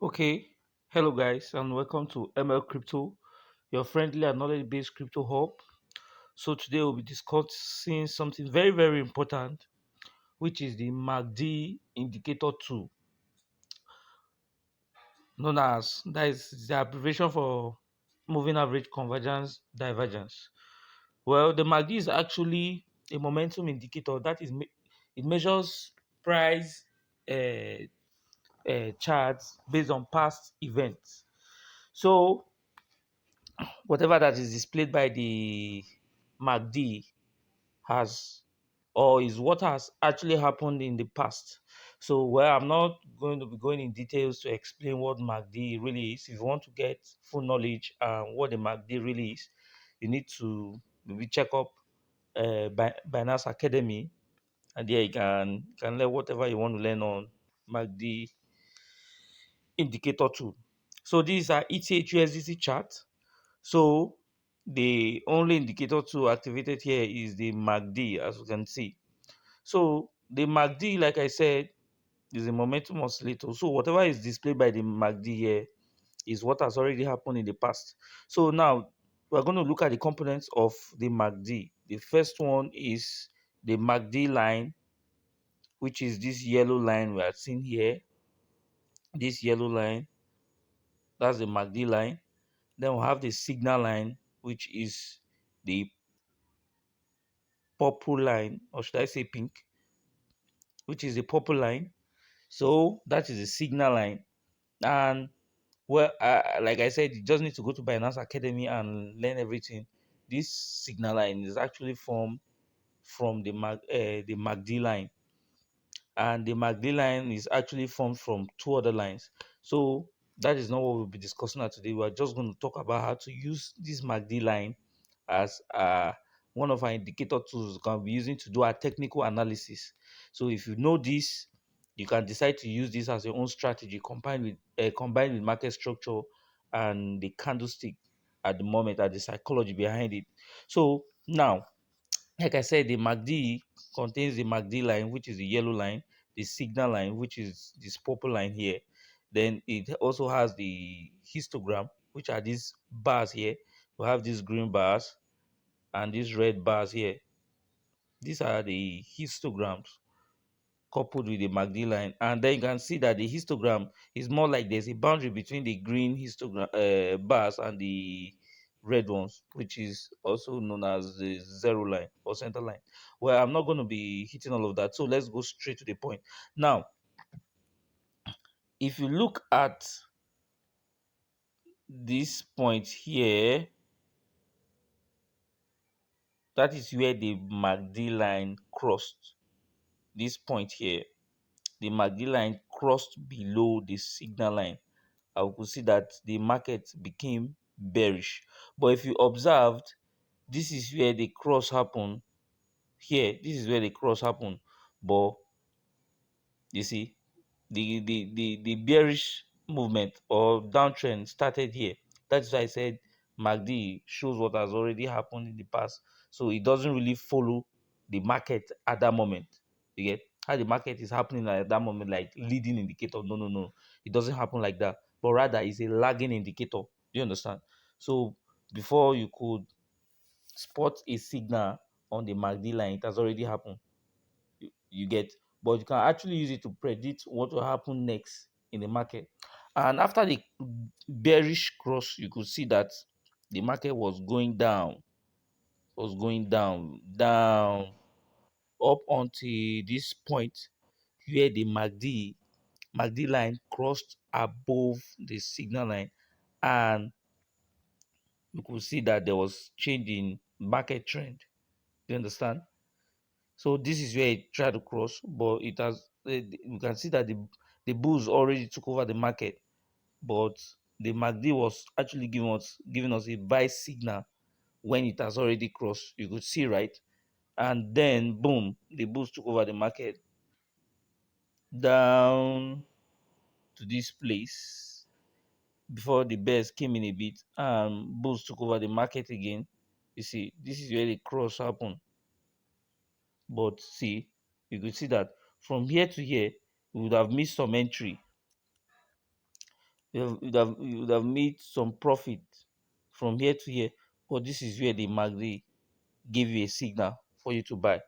Okay, hello guys, and welcome to ML Crypto, your friendly and knowledge-based crypto hub. So today we'll be discussing something very important, which is the MACD indicator tool, known as that is the abbreviation for Moving Average Convergence Divergence. Well, the MACD is actually a momentum indicator that is it measures price charts based on past events. So whatever that is displayed by the MACD has or is what has actually happened in the past. So, well, I'm not going to be going in details to explain what MACD really is. If you want to get full knowledge what the MACD really is, you need to maybe check up Binance Academy, and there you can learn whatever you want to learn on MACD indicator too. So these are ETH USDT chart. So the only indicator to activated here is the MACD, as you can see. So the MACD, like I said, is a momentum oscillator. So whatever is displayed by the MACD here is what has already happened in the past. So now we're going to look at the components of the MACD. The first one is the MACD line, which is this yellow line we are seeing here. This yellow line, that's the MACD line. Then we'll have the signal line, which is the purple line, or should I say pink, which is the purple line. So that is the signal line. And well, like I said, you just need to go to Binance Academy and learn everything. This signal line is actually formed from the MACD line, and the MACD line is actually formed from two other lines. So that is not what we'll be discussing today. We're just going to talk about how to use this MACD line as one of our indicator tools we can be using to do our technical analysis. So if you know this, you can decide to use this as your own strategy combined with market structure and the candlestick at the moment and the psychology behind it. So now, like I said, the MACD contains the MACD line, which is the yellow line, the signal line, which is this purple line here. Then it also has the histogram, which are these bars here. We have these green bars and these red bars here. These are the histograms coupled with the MACD line. And then you can see that the histogram is more like there's a boundary between the green histogram bars and the red ones, which is also known as the zero line or center line. Well, I'm not going to be hitting all of that. So let's go straight to the point. Now, if you look at this point here, that is where the MACD line crossed. This point here, the MACD line crossed below the signal line. I could see that the market became bearish. But if you observed, this is where the cross happened. Here, this is where the cross happened. But you see, the bearish movement or downtrend started here. That's why I said MACD shows what has already happened in the past. So it doesn't really follow the market at that moment. You get how the market is happening at that moment, like leading indicator. No. It doesn't happen like that. But rather it's a lagging indicator. Do you understand? So before you could spot a signal on the MACD line, it has already happened. You get, but you can actually use it to predict what will happen next in the market. And after the bearish cross, you could see that the market was going down up until this point where the MACD line crossed above the signal line, and you could see that there was change in market trend. You understand? So this is where it tried to cross, but it has. You can see that the bulls already took over the market, but the MACD was actually giving us a buy signal when it has already crossed. You could see, right? And then boom, the bulls took over the market down to this place before the bears came in a bit and bulls took over the market again. You see, this is where the cross happened. But see, you could see that from here to here, we would have missed some entry. you would have made some profit from here to here, but this is where the MACD gave you a signal for you to buy,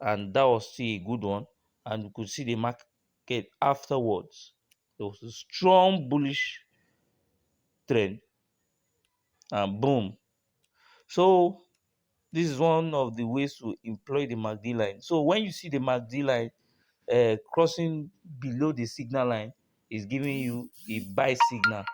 and that was still a good one. And you could see the market afterwards. There was a strong bullish trend, and boom. So this is one of the ways to employ the MACD line. So when you see the MACD line crossing below the signal line, is giving you a buy signal.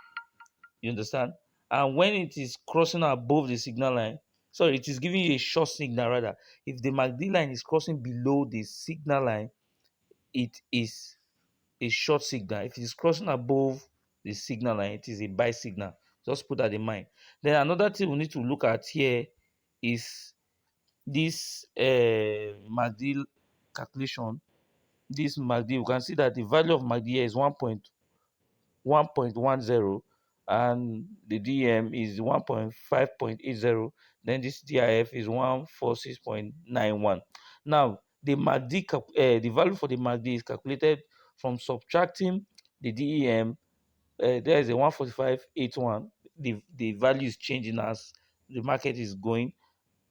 You understand? And when it is crossing above the signal line, sorry, it is giving you a short signal rather. If the MACD line is crossing below the signal line, it is a short signal. If it is crossing above the signal line, it is a buy signal. Just put that in mind. Then another thing we need to look at here is this MACD calculation. This MACD, you can see that the value of MACD here is 1.10, and the DM is 1.5.80. Then this DIF is 146.91. Now the the value for the MACD is calculated from subtracting the DEM. There is a 145.81. The value is changing as the market is going,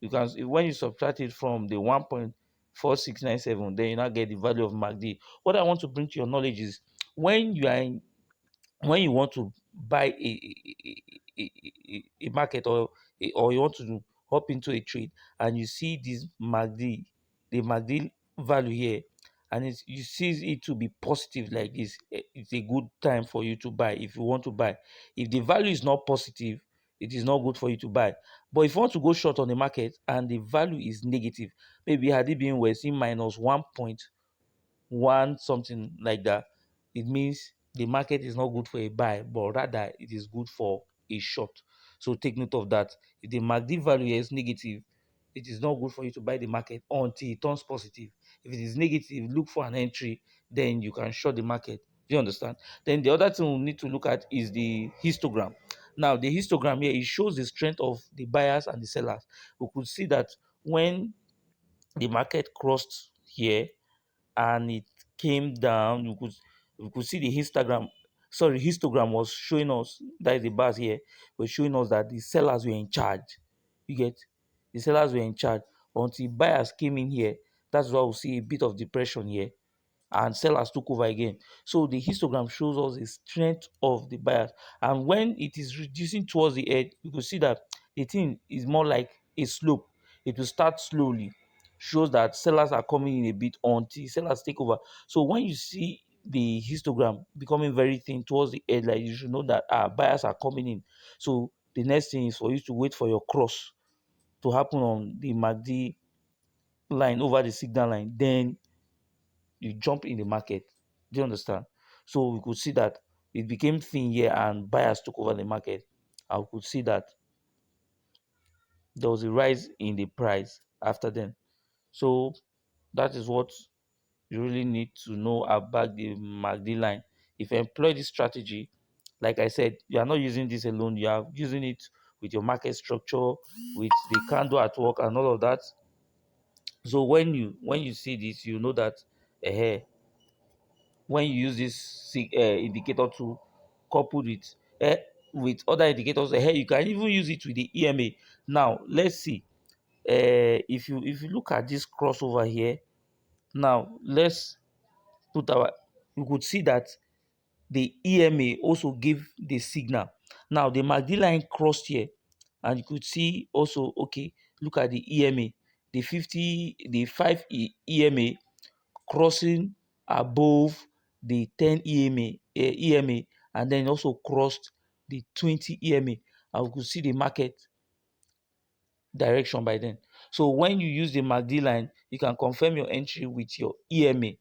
because when you subtract it from the 1.4697, then you now get the value of MACD. What I want to bring to your knowledge is, when you are in, when you want to buy a market, or you want to hop into a trade, and you see this MACD, the MACD value here, and you see it to be positive like this, it's a good time for you to buy. If you want to buy, if the value is not positive, it is not good for you to buy. But if you want to go short on the market and the value is negative, maybe had it been, we're seeing minus 1.1 something like that, it means the market is not good for a buy, but rather it is good for a short. So take note of that. If the MACD value here is negative, it is not good for you to buy the market until it turns positive. If it is negative, look for an entry, then you can short the market. Do you understand? Then the other thing we need to look at is the histogram. Now the histogram here, it shows the strength of the buyers and the sellers. We could see that when the market crossed here and it came down, you could see the histogram was showing us, that is the bars here, was showing us that the sellers were in charge. You get, the sellers were in charge until buyers came in here. That's why we see a bit of depression here, and sellers took over again. So the histogram shows us the strength of the buyers, and when it is reducing towards the edge, you can see that the thing is more like a slope. It will start slowly, shows that sellers are coming in a bit until sellers take over. So when you see the histogram becoming very thin towards the edge, like, you should know that buyers are coming in. So the next thing is for you to wait for your cross to happen on the MACD line over the signal line, then you jump in the market. Do you understand? So we could see that it became thin here and buyers took over the market. I could see that there was a rise in the price after then. So that is what you really need to know about the MACD line. If you employ this strategy, like I said, you are not using this alone, you are using it with your market structure, with the candle at work and all of that. So when you see this, you know that when you use this indicator to couple with other indicators, you can even use it with the EMA. Now let's see, if you look at this crossover here, now let's put our, you could see that the EMA also gave the signal. Now the MACD line crossed here, and you could see also, okay, look at the EMA, the 5 EMA crossing above the 10 EMA, and then also crossed the 20 EMA, and we could see the market direction by then. So when you use the MACD line, you can confirm your entry with your EMA.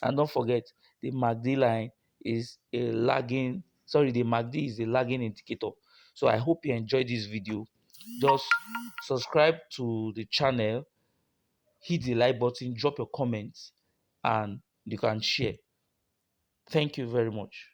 And don't forget, the MACD line is a lagging, sorry, the MACD is a lagging indicator. So I hope you enjoyed this video. Just subscribe to the channel, hit the like button, drop your comments, and you can share. Thank you very much.